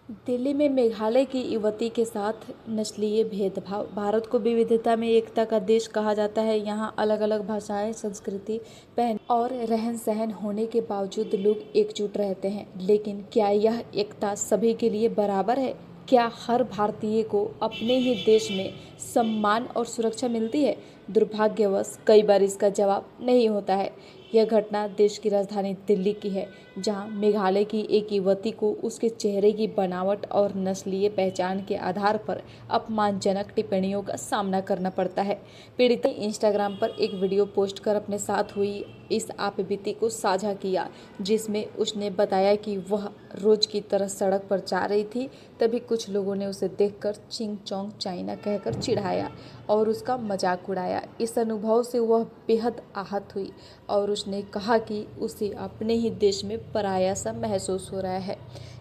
दिल्ली में मेघालय की युवती के साथ नस्लीय भेदभाव। भारत को विविधता में एकता का देश कहा जाता है। यहाँ अलग अलग भाषाएं, संस्कृति, पहन और रहन सहन होने के बावजूद लोग एकजुट रहते हैं। लेकिन क्या यह एकता सभी के लिए बराबर है? क्या हर भारतीय को अपने ही देश में सम्मान और सुरक्षा मिलती है? दुर्भाग्यवश कई बार इसका जवाब नहीं होता है। यह घटना देश की राजधानी दिल्ली की है, जहां मेघालय की एक युवती को उसके चेहरे की बनावट और नस्लीय पहचान के आधार पर अपमानजनक टिप्पणियों का सामना करना पड़ता है। पीड़िता ने इंस्टाग्राम पर एक वीडियो पोस्ट कर अपने साथ हुई इस आपबीती को साझा किया, जिसमें उसने बताया कि वह रोज की तरह सड़क पर जा रही थी। तभी कुछ लोगों ने उसे देखकर चिंग चोंग चाइना कहकर चिढ़ाया और उसका मजाक उड़ाया। इस अनुभव से वह बेहद आहत हुई और उसने कहा कि उसे अपने ही देश में पराया सा महसूस हो रहा है।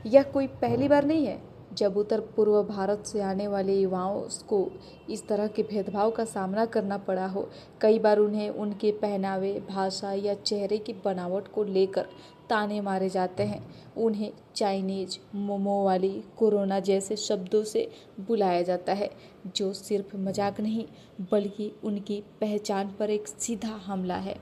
यह कोई पहली बार नहीं है जब उत्तर पूर्व भारत से आने वाले युवाओं को इस तरह के भेदभाव का सामना करना पड़ा हो। कई बार उन्हें उनके पहनावे, भाषा या चेहरे की बनावट को लेकर ताने मारे जाते हैं। उन्हें चाइनीज, मोमो वाली, कोरोना जैसे शब्दों से बुलाया जाता है, जो सिर्फ मजाक नहीं बल्कि उनकी पहचान पर एक सीधा हमला है।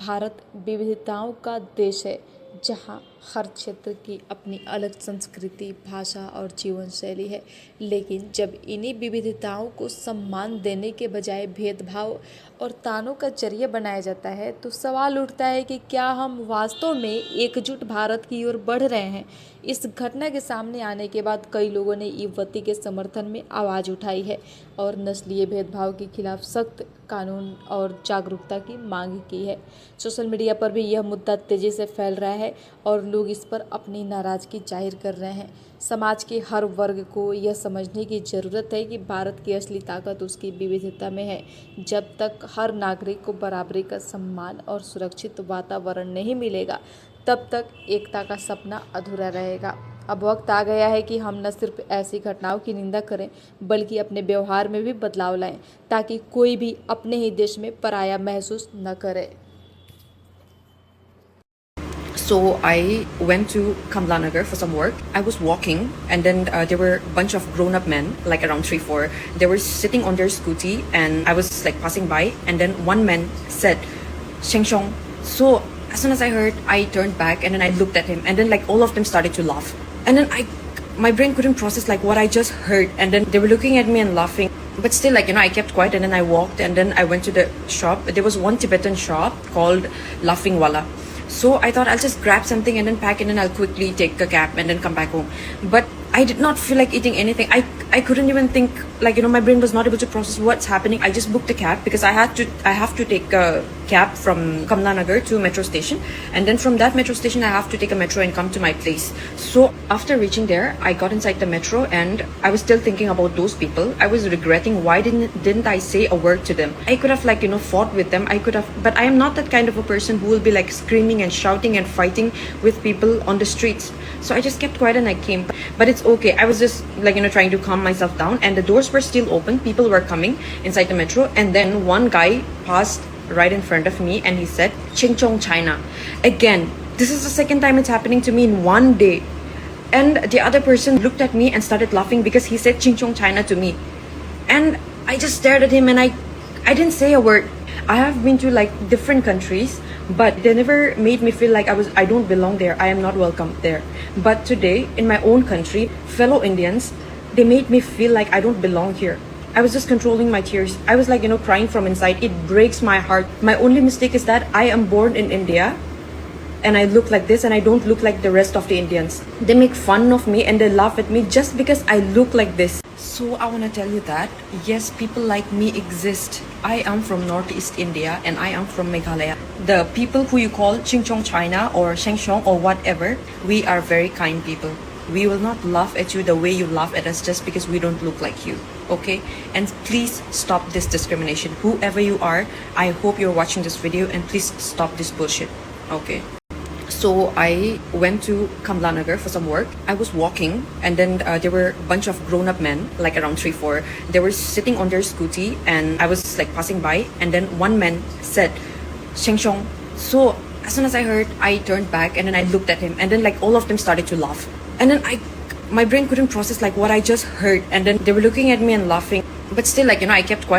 भारत विविधताओं का देश है, जहाँ हर क्षेत्र की अपनी अलग संस्कृति, भाषा और जीवन शैली है। लेकिन जब इन्हीं विविधताओं को सम्मान देने के बजाय भेदभाव और तानों का जरिया बनाया जाता है, तो सवाल उठता है कि क्या हम वास्तव में एकजुट भारत की ओर बढ़ रहे हैं? इस घटना के सामने आने के बाद कई लोगों ने युवती के समर्थन में आवाज़ उठाई है और नस्लीय भेदभाव के खिलाफ सख्त कानून और जागरूकता की मांग की है। सोशल मीडिया पर भी यह मुद्दा तेजी से फैल रहा है और लोग इस पर अपनी नाराज़गी जाहिर कर रहे हैं। समाज के हर वर्ग को यह समझने की ज़रूरत है कि भारत की असली ताकत उसकी विविधता में है। जब तक हर नागरिक को बराबरी का सम्मान और सुरक्षित वातावरण नहीं मिलेगा, तब तक एकता का सपना अधूरा रहेगा। अब वक्त आ गया है कि हम न सिर्फ ऐसी घटनाओं की निंदा करें, बल्कि अपने व्यवहार में भी बदलाव लाएं, ताकि कोई भी अपने ही देश में पराया महसूस न करे। So I went to Kamlanagar for some work. I was walking, and then there were a bunch of grown-up men, like around 3, 4. They were sitting on their scooty, and I was like passing by, and then one man said, "Ching Chong." So as soon as I heard, I turned back, and then I looked at him, and then like all of them started to laugh, and then my brain couldn't process like what I just heard, and then they were looking at me and laughing. But still, like, I kept quiet, and then I walked, and then I went to the shop. There was one Tibetan shop called Laughing Wala. So I thought I'll just grab something and then pack, and then I'll quickly take a cab and then come back home. But I did not feel like eating anything. I couldn't even think, like, my brain was not able to process what's happening. I just booked a cab because I have to take a cab from Kamlanagar to metro station, and then from that metro station I have to take a metro and come to my place. So after reaching there, I got inside the metro, and I was still thinking about those people. I was regretting why didn't I say a word to them. I could have, like, fought with them. I could have, but I am not that kind of a person who will be like screaming and shouting and fighting with people on the streets. So I just kept quiet and I came. But it's okay. I was just, like, trying to calm myself down, and the doors were still open. People were coming inside the metro, and then one guy passed right in front of me, and he said, "Ching Chong China." Again, this is the second time it's happening to me in one day. And the other person looked at me and started laughing because he said "Ching Chong China" to me. And I just stared at him, and I didn't say a word. I have been to like different countries, but they never made me feel like I don't belong there. I am not welcome there. But today, in my own country, fellow Indians, they made me feel like I don't belong here. I was just controlling my tears. I was like, crying from inside. It breaks my heart. My only mistake is that I am born in India, and I look like this, and I don't look like the rest of the Indians. They make fun of me and they laugh at me just because I look like this. So I want to tell you that yes, people like me exist. I am from Northeast India, and I am from Meghalaya. The people who you call Ching Chong China or Sheng Shong or whatever, we are very kind people. We will not laugh at you the way you laugh at us just because we don't look like you. Okay? And please stop this discrimination. Whoever you are, I hope you're watching this video, and please stop this bullshit. Okay? So I went to Kamlanagar for some work. I was walking, and then there were a bunch of grown-up men, like around 3, 4. They were sitting on their scooty, and I was like passing by, and then one man said, "Ching Chong." So as soon as I heard, I turned back, and then I looked at him, and then like all of them started to laugh. And then my brain couldn't process like what I just heard, and then they were looking at me and laughing. But still, like, I kept quiet.